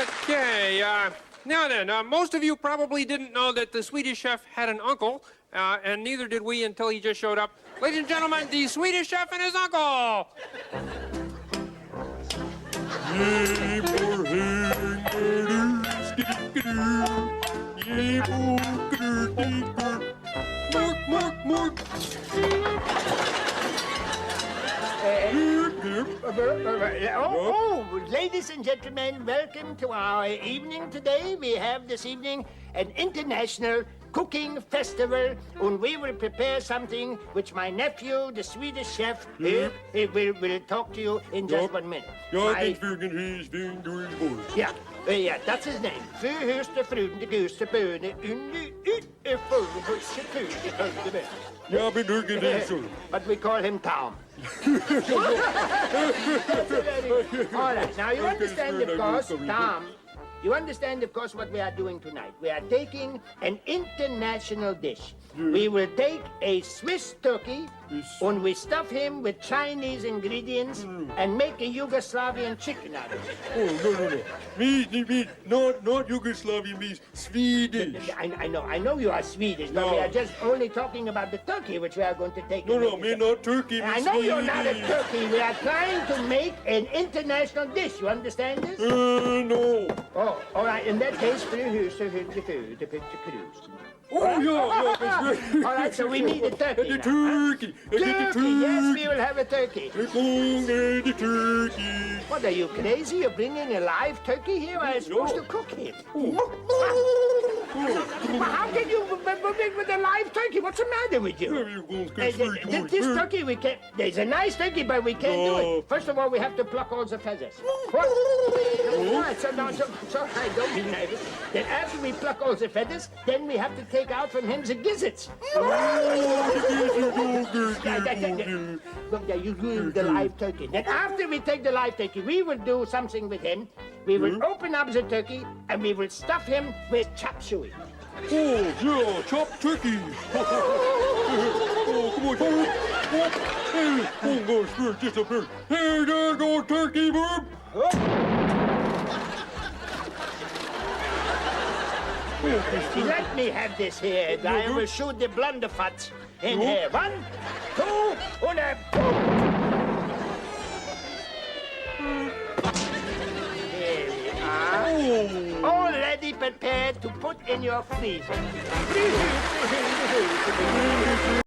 Okay, now then, most of you probably didn't know that the Swedish chef had an uncle, and neither did we until he just showed up. Ladies and gentlemen, the Swedish chef and his uncle! Ladies and gentlemen, welcome to our evening today. We have this evening an international cooking festival, and we will prepare something which my nephew, the Swedish chef, will talk to you in just 1 minute. Yeah, that's his name. But we call him Tom. All right, now you understand, of course, Tom. You understand, of course, what we are doing tonight. We are taking an international dish. We will take a Swiss turkey, and we stuff him with Chinese ingredients and make a Yugoslavian chicken out of it. Oh, no. Not Yugoslavian, means Swedish. I know you are Swedish, but we are just only talking about the turkey which we are going to take. No, not turkey, I know Swedish. you're not a turkey. We are trying to make an international dish. You understand this? No. Oh, all right. In that case, Oh, yeah, that's right. all right, so we need a turkey. The now, turkey. huh? Turkey, yes, we will have a turkey. The turkey. What, are you crazy? You're bringing a live turkey here? I'm supposed to cook it. How can you make with a live turkey? What's the matter with you? This turkey, we can't... There's a nice turkey, but we can't do it. First of all, we have to pluck all the feathers. What? All right, so don't be nervous. Then after we pluck all the feathers, then we have to take out from him the gizzards. You do the live turkey. Then after we take the live turkey, we will do something with him. We will open up the turkey and we will stuff him with chop suey. Oh, yeah, chopped turkey. Oh, come on, turkey. Hey, oh, no, spirit disappeared. Hey, there go turkey, bub. Let me have this here. I will shoot the blunderfuts in here. 1, 2, and a boom. Here we are. All ready, prepared to put in your freezer.